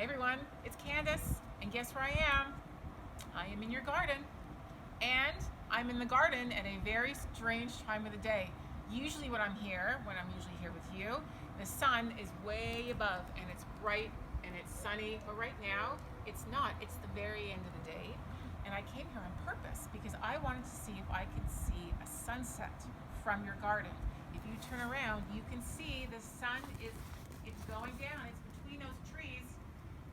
Hi everyone, it's Candace, and guess where I am? I am in your garden, and I'm in the garden at a very strange time of the day. Usually when I'm here with you, the sun is way above and it's bright and it's sunny, but right now it's not. It's the very end of the day, and I came here on purpose because I wanted to see if I could see a sunset from your garden. If you turn around, you can see the sun it's going down. It's between those trees,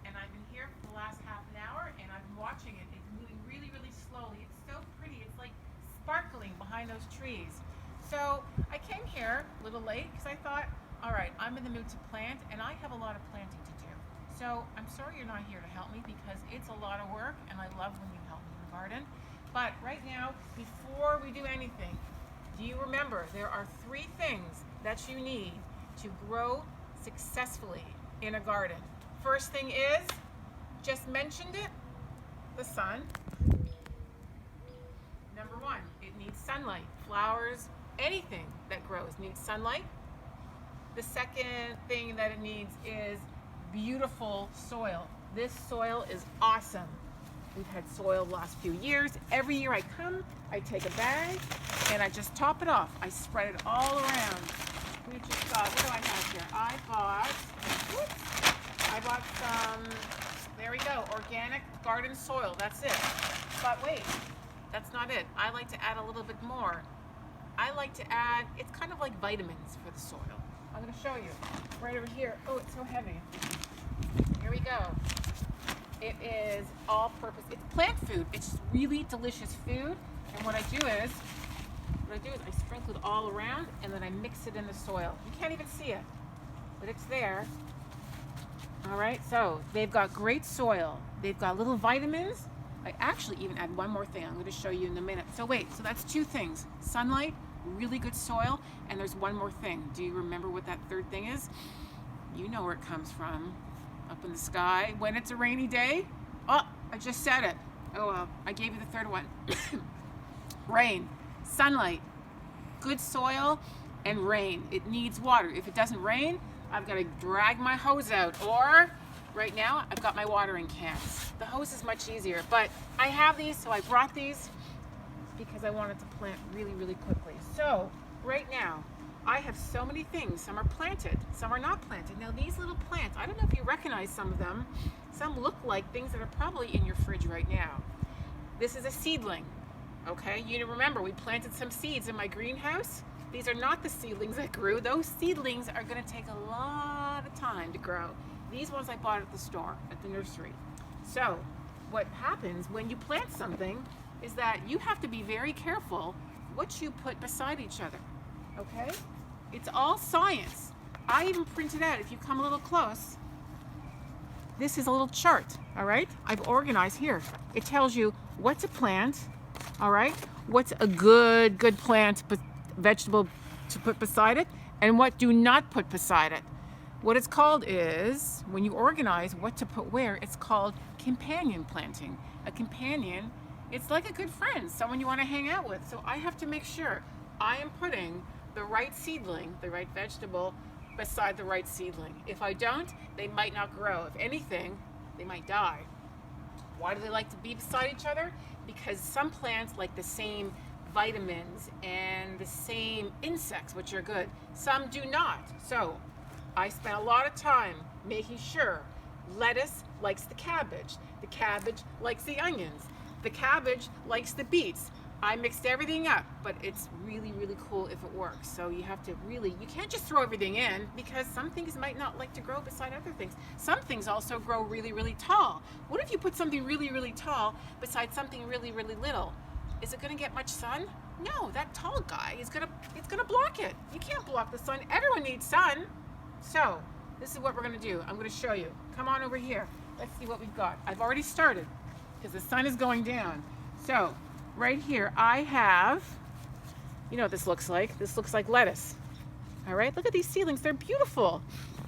and I've been here for the last half an hour, and I've been watching it. It's moving really, really slowly. It's so pretty. It's like sparkling behind those trees. So I came here a little late because I thought, all right, I'm in the mood to plant, and I have a lot of planting to do. So I'm sorry you're not here to help me because it's a lot of work, and I love when you help me in the garden. But right now, before we do anything, do you remember there are 3 things that you need to grow successfully in a garden? First thing is, just mentioned it, the sun. Number 1, it needs sunlight. Flowers, anything that grows needs sunlight. The second thing that it needs is beautiful soil. This soil is awesome. We've had soil the last few years. Every year I come, I take a bag and I just top it off. I spread it all around. We just got, what do I have here? I bought some, there we go, organic garden soil. That's it. But wait, that's not it. I like to add a little bit more. I like to add, it's kind of like vitamins for the soil. I'm going to show you right over here. Oh, it's so heavy. Here we go. It is all-purpose. It's plant food. It's really delicious food. And what I do is I sprinkle it all around, and then I mix it in the soil. You can't even see it, but it's there. All right, so they've got great soil. They've got little vitamins. I actually even add one more thing I'm going to show you in a minute. So wait, so that's 2 things. Sunlight, really good soil, and there's one more thing. Do you remember what that third thing is? You know where it comes from. Up in the sky when it's a rainy day. Oh, I just said it. Oh well, I gave you the third one. Rain, sunlight, good soil, and rain. It needs water. If it doesn't rain, I've got to drag my hose out, or right now I've got my watering cans. The hose is much easier, but I have these, so I brought these because I wanted to plant really, really quickly. So right now, I have so many things. Some are planted, some are not planted. Now these little plants, I don't know if you recognize some of them. Some look like things that are probably in your fridge right now. This is a seedling, okay? You remember we planted some seeds in my greenhouse. These are not the seedlings that grew. Those seedlings are gonna take a lot of time to grow. These ones I bought at the store, at the nursery. So what happens when you plant something is that you have to be very careful what you put beside each other. Okay? It's all science. I even printed out, if you come a little close, this is a little chart, all right? I've organized here. It tells you what to plant, all right? What's a good plant, vegetable to put beside it, and what do not put beside it. What it's called is, when you organize what to put where, it's called companion planting. A companion, it's like a good friend, someone you want to hang out with. So I have to make sure I am putting the right seedling, the right vegetable, beside the right seedling. If I don't, they might not grow. If anything, they might die. Why do they like to be beside each other? Because some plants like the same vitamins and the same insects, which are good. Some do not. So I spent a lot of time making sure lettuce likes the cabbage likes the onions, the cabbage likes the beets. I mixed everything up, but it's really, really cool if it works. So you have to really, you can't just throw everything in because some things might not like to grow beside other things. Some things also grow really, really tall. What if you put something really, really tall beside something really, really little? Is it gonna get much sun? No, that tall guy it's gonna block it. You can't block the sun. Everyone needs sun. So this is what we're gonna do. I'm gonna show you. Come on over here. Let's see what we've got. I've already started because the sun is going down. So right here I have, you know what this looks like? This looks like lettuce. All right, look at these seedlings. They're beautiful.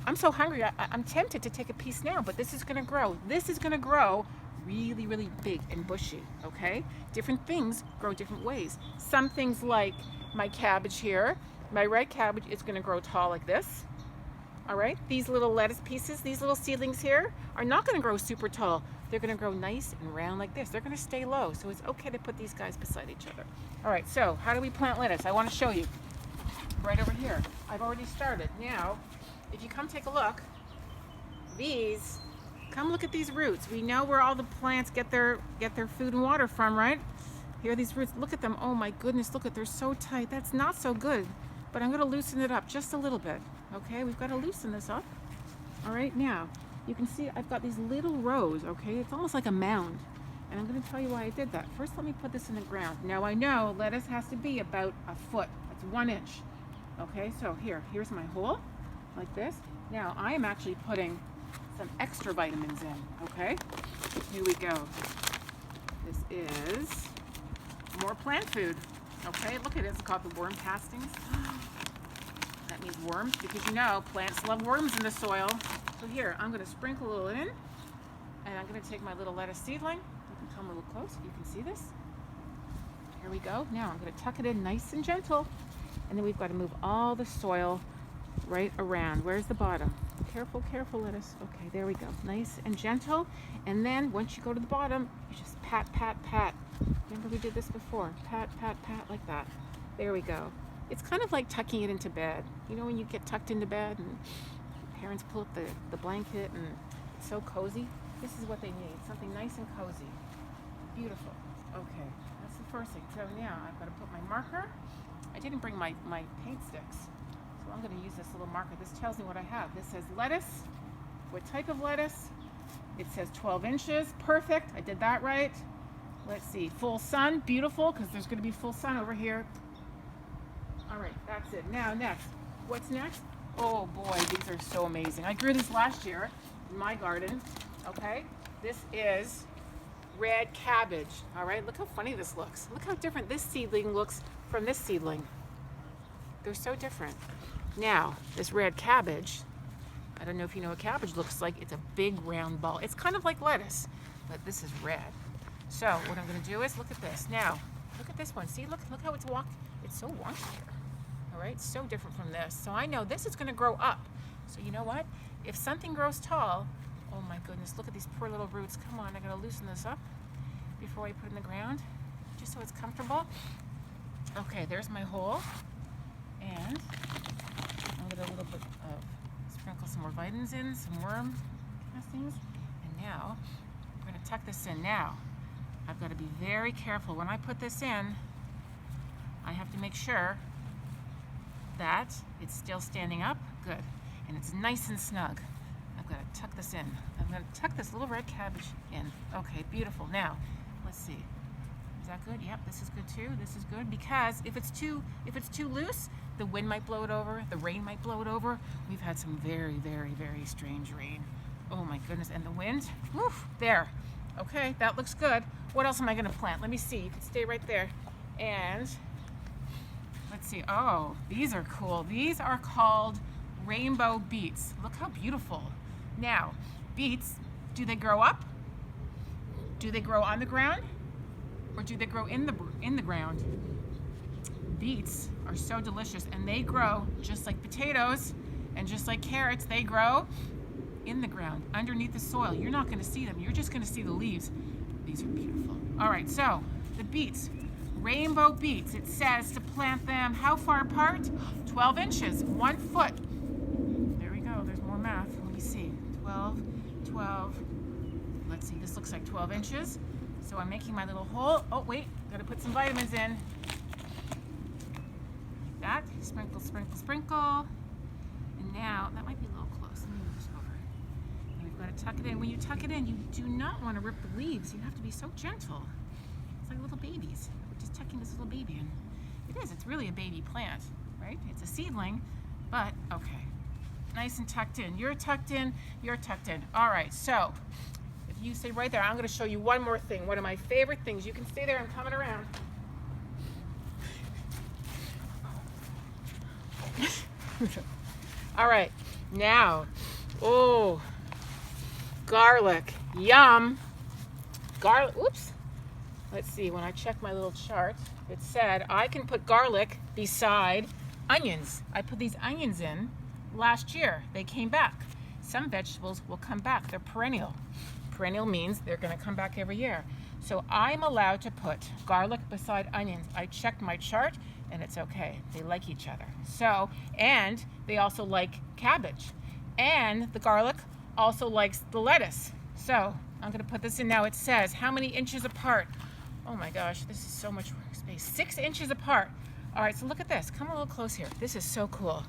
I'm so hungry. I'm tempted to take a piece now, but this is gonna grow. This is gonna grow really, really big and bushy, okay? Different things grow different ways. Some things like my cabbage here, my red cabbage is gonna grow tall like this. All right, these little lettuce pieces, these little seedlings here are not going to grow super tall. They're going to grow nice and round like this. They're going to stay low, so it's okay to put these guys beside each other. All right, so how do we plant lettuce? I want to show you right over here. I've already started. Now, if you come take a look, come look at these roots. We know where all the plants get their food and water from, right? Here are these roots. Look at them. Oh my goodness, look at, they're so tight. That's not so good, but I'm going to loosen it up just a little bit. Okay, we've got to loosen this up. All right, now you can see I've got these little rows. Okay, it's almost like a mound, and I'm going to tell you why I did that. First, let me put this in the ground. Now I know lettuce has to be about a foot. That's 1 inch. Okay, so here's my hole, like this. Now I am actually putting some extra vitamins in. Okay, here we go. This is more plant food. Okay, look at it. It's called the worm castings. That means worms, because you know plants love worms in the soil. So here, I'm going to sprinkle a little in, and I'm going to take my little lettuce seedling. You can come a little close. You can see this. Here we go. Now I'm going to tuck it in nice and gentle, and then we've got to move all the soil right around. Where's the bottom? Careful, careful, lettuce. Okay, there we go. Nice and gentle. And then once you go to the bottom, you just pat, pat, pat. Remember we did this before. Pat, pat, pat, like that. There we go. It's kind of like tucking it into bed. You know when you get tucked into bed and parents pull up the blanket and it's so cozy? This is what they need, something nice and cozy. Beautiful. Okay, that's the first thing. So now I've got to put my marker. I didn't bring my paint sticks, so I'm going to use this little marker. This tells me what I have. This says lettuce. What type of lettuce? It says 12 inches. Perfect. I did that right. Let's see. Full sun. Beautiful, because there's going to be full sun over here. All right, that's it. Now, next. What's next? Oh boy, these are so amazing. I grew these last year in my garden. Okay, this is red cabbage. All right, look how funny this looks. Look how different this seedling looks from this seedling. They're so different. Now, this red cabbage, I don't know if you know what cabbage looks like. It's a big round ball. It's kind of like lettuce, but this is red. So what I'm going to do is look at this. Now, look at this one. See, look how it's walked. It's so wonky here. All right, so different from this. So I know this is going to grow up. So you know what? If something grows tall, oh my goodness, look at these poor little roots. Come on, I got to loosen this up before I put it in the ground, just so it's comfortable. Okay, there's my hole. And I'm going to a little bit of, sprinkle some more vitamins in, some worm castings. And now, we're going to tuck this in. Now, I've got to be very careful. When I put this in, I have to make sure that it's still standing up. Good. And it's nice and snug. I've got to tuck this in. I'm going to tuck this little red cabbage in. Okay, beautiful. Now, let's see. Is that good? Yep, this is good too. This is good, because if it's too loose, the wind might blow it over, the rain might blow it over. We've had some very, very, very strange rain. Oh my goodness, and the wind. Woof, there. Okay, that looks good. What else am I going to plant? Let me see. You can stay right there. And let's see. Oh, these are cool. These are called rainbow beets. Look how beautiful. Now, beets, do they grow up? Do they grow on the ground? Or do they grow in the ground? Beets are so delicious, and they grow just like potatoes and just like carrots. They grow in the ground, underneath the soil. You're not going to see them. You're just going to see the leaves. These are beautiful. All right, so the beets, rainbow beets. It says to plant them how far apart? 12 inches, 1 foot. There we go. There's more math. Let me see. 12. Let's see. This looks like 12 inches. So I'm making my little hole. Oh, wait. Got to put some vitamins in. Like that. Sprinkle, sprinkle, sprinkle. And now, that might be a little close. Let me move this over. And we've got to tuck it in. When you tuck it in, you do not want to rip the leaves. You have to be so gentle. It's like little babies. We're just tucking this little baby in. It is. It's really a baby plant, right? It's a seedling, but okay. Nice and tucked in. You're tucked in. You're tucked in. All right, so you stay right there. I'm going to show you one more thing. One of my favorite things. You can stay there. I'm coming around. All right. Now, oh, garlic. Yum. Garlic. Oops. Let's see. When I checked my little chart, it said I can put garlic beside onions. I put these onions in, last year. They came back. Some vegetables will come back. They're perennial. Perennial means they're going to come back every year. So I'm allowed to put garlic beside onions. I checked my chart and it's okay. They like each other. So, and they also like cabbage. And the garlic also likes the lettuce. So I'm going to put this in now. It says how many inches apart? Oh my gosh, this is so much space. 6 inches apart. All right, so look at this. Come a little close here. This is so cool.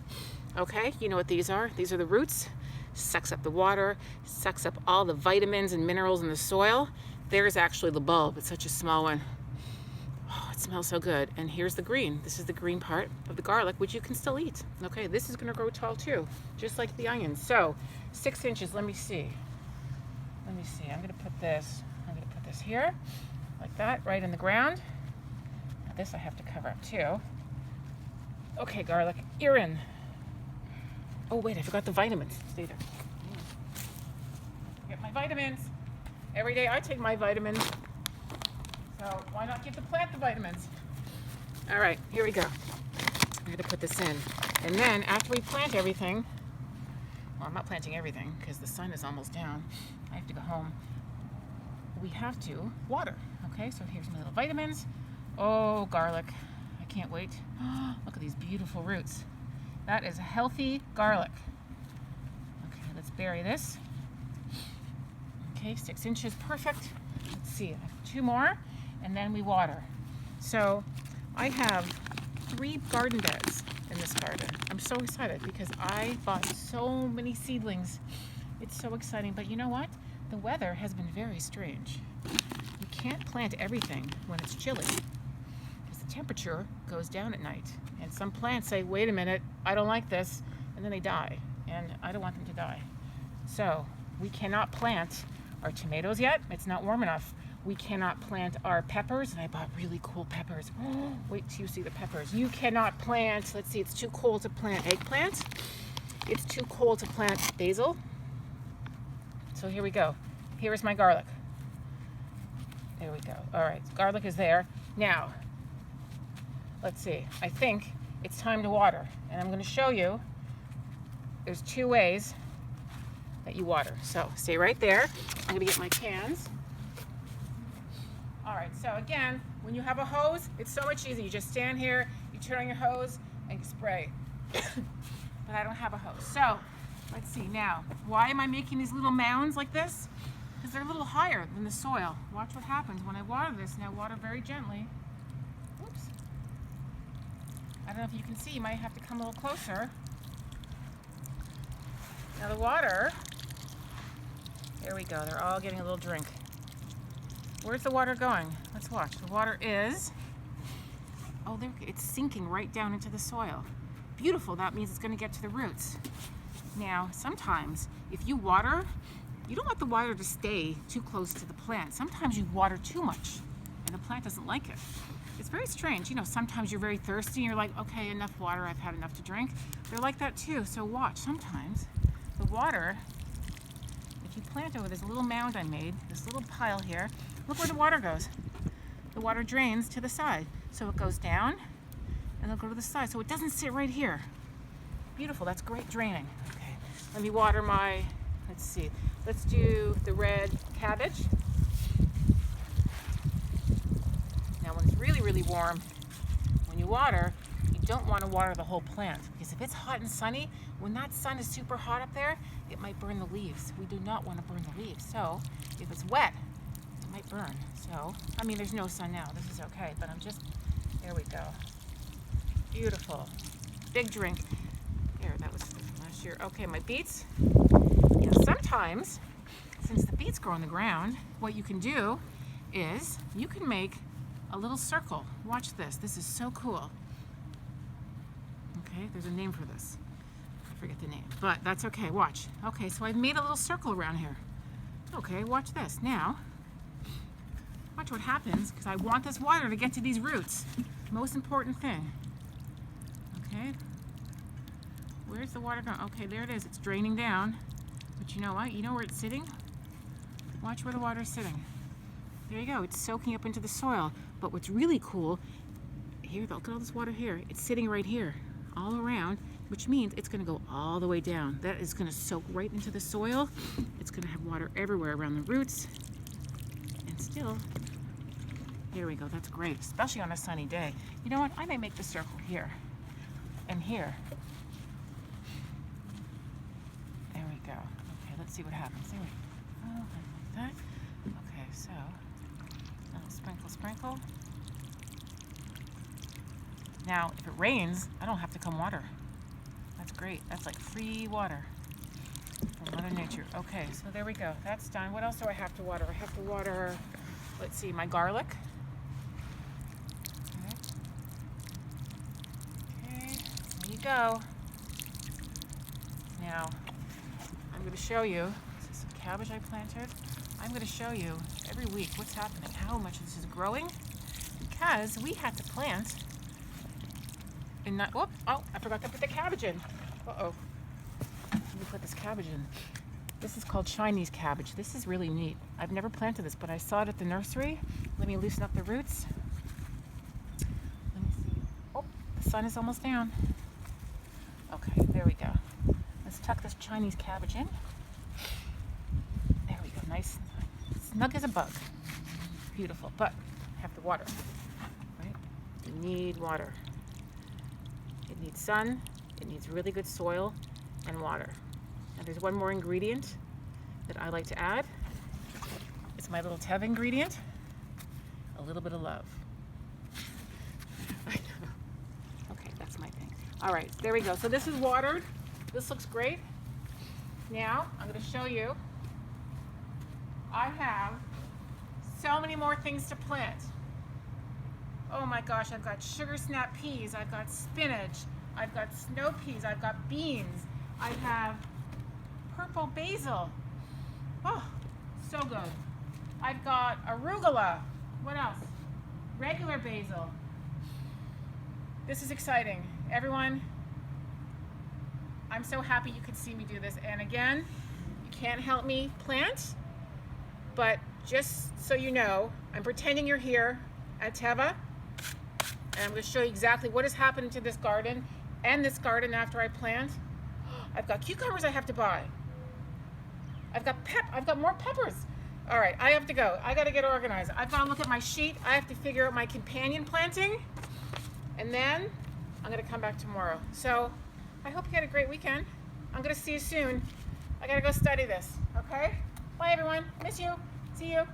Okay, you know what these are? These are the roots. Sucks up the water, sucks up all the vitamins and minerals in the soil. There's actually the bulb. It's such a small one. Oh, it smells so good. And here's the green. This is the green part of the garlic, which you can still eat. Okay, this is gonna grow tall too, just like the onions. So 6 inches, let me see. Let me see, I'm gonna put this here, like that, right in the ground. Now this I have to cover up too. Okay, garlic, you're in. Oh wait, I forgot the vitamins. Stay there. Get my vitamins. Every day I take my vitamins. So why not give the plant the vitamins? All right, here we go. I'm gonna put this in. And then after we plant everything, well, I'm not planting everything because the sun is almost down. I have to go home. We have to water. Okay, so here's my little vitamins. Oh, garlic. I can't wait. Look at these beautiful roots. That is healthy garlic. Okay, let's bury this. Okay, 6 inches, perfect. Let's see, I have 2 more, and then we water. So I have 3 garden beds in this garden. I'm so excited because I bought so many seedlings. It's so exciting, but you know what? The weather has been very strange. You can't plant everything when it's chilly because the temperature goes down at night. And some plants say, wait a minute, I don't like this, and then they die, and I don't want them to die. So we cannot plant our tomatoes yet. It's not warm enough. We cannot plant our peppers, and I bought really cool peppers. Wait till you see the peppers. You cannot plant, let's see, it's too cold to plant eggplant. It's too cold to plant basil. So here we go. Here is my garlic. There we go. All right, garlic is there. Now, let's see, I think it's time to water. And I'm gonna show you, there's 2 ways that you water. So stay right there. I'm gonna get my cans. All right, so again, when you have a hose, it's so much easier. You just stand here, you turn on your hose, and you spray. But I don't have a hose. So let's see now, why am I making these little mounds like this? Because they're a little higher than the soil. Watch what happens when I water this. Now water very gently. Oops. I don't know if you can see, you might have to come a little closer. Now the water, there we go, they're all getting a little drink. Where's the water going? Let's watch. The water is, oh, there, it's sinking right down into the soil. Beautiful, that means it's gonna get to the roots. Now, sometimes if you water, you don't want the water to stay too close to the plant. Sometimes you water too much and the plant doesn't like it. It's very strange. You know, sometimes you're very thirsty and you're like, okay, enough water, I've had enough to drink. They're like that too, so watch. Sometimes the water, if you plant over this little mound I made, this little pile here, look where the water goes. The water drains to the side. So it goes down and it'll go to the side. So it doesn't sit right here. Beautiful, that's great draining. Okay, let me water my, let's see, let's do the red cabbage. Now when it's really, really warm, when you water, you don't want to water the whole plant because if it's hot and sunny, when that sun is super hot up there, it might burn the leaves. We do not want to burn the leaves. So if it's wet, it might burn. So, I mean, there's no sun now. This is okay, but I'm just, there we go. Beautiful. Big drink. Here, that was from last year. Okay, my beets. You know, sometimes, since the beets grow on the ground, what you can do is you can make a little circle. Watch this. This is so cool. Okay, there's a name for this. I forget the name, but that's okay. Watch. Okay, so I've made a little circle around here. Okay, watch this. Now, watch what happens, because I want this water to get to these roots. Most important thing. Okay. Where's the water going? Okay, there it is. It's draining down. But you know what? You know where it's sitting? Watch where the water's sitting. There you go. It's soaking up into the soil. But what's really cool, here, look at all this water here. It's sitting right here, all around. which means it's going to go all the way down. That is going to soak right into the soil. It's going to have water everywhere around the roots. And still, here we go. That's great, especially on a sunny day. You know what? I may make the circle here and here. There we go. Okay, let's see what happens. There we go. Like that. Okay, so a little sprinkle, sprinkle. Now, if it rains, I don't have to come water. That's great. That's like free water from Mother Nature. Okay, so there we go. That's done. What else do I have to water? I have to water, let's see, my garlic. Okay, there you go. Now, I'm going to show you, this is some cabbage I planted. I'm going to show you every week what's happening, how much this is growing, because we had to plant. And not, oh, I forgot to put the cabbage in. Uh-oh. Let me put this cabbage in. This is called Chinese cabbage. This is really neat. I've never planted this, but I saw it at the nursery. Let me loosen up the roots. Let me see. Oh, the sun is almost down. Okay, there we go. Let's tuck this Chinese cabbage in. There we go. Nice, snug as a bug. Beautiful, but I have to water, right? You need water. It needs sun, it needs really good soil and water. And there's one more ingredient that I like to add. It's my little Teva ingredient, a little bit of love. I know. Okay, that's my thing. All right, there we go. So this is watered. This looks great. Now, I'm going to show you. I have so many more things to plant. Oh my gosh, I've got sugar snap peas, I've got spinach, I've got snow peas, I've got beans, I have purple basil. Oh, so good. I've got arugula. What else? Regular basil. This is exciting. Everyone, I'm so happy you could see me do this. And again, you can't help me plant, but just so you know, I'm pretending you're here at Teva. And I'm going to show you exactly what has happened to this garden and this garden after I plant. I've got cucumbers I have to buy. I've got more peppers. All right, I have to go. I got to get organized. I've got to look at my sheet. I have to figure out my companion planting. And then I'm going to come back tomorrow. So I hope you had a great weekend. I'm going to see you soon. I got to go study this, okay? Bye, everyone. Miss you. See you.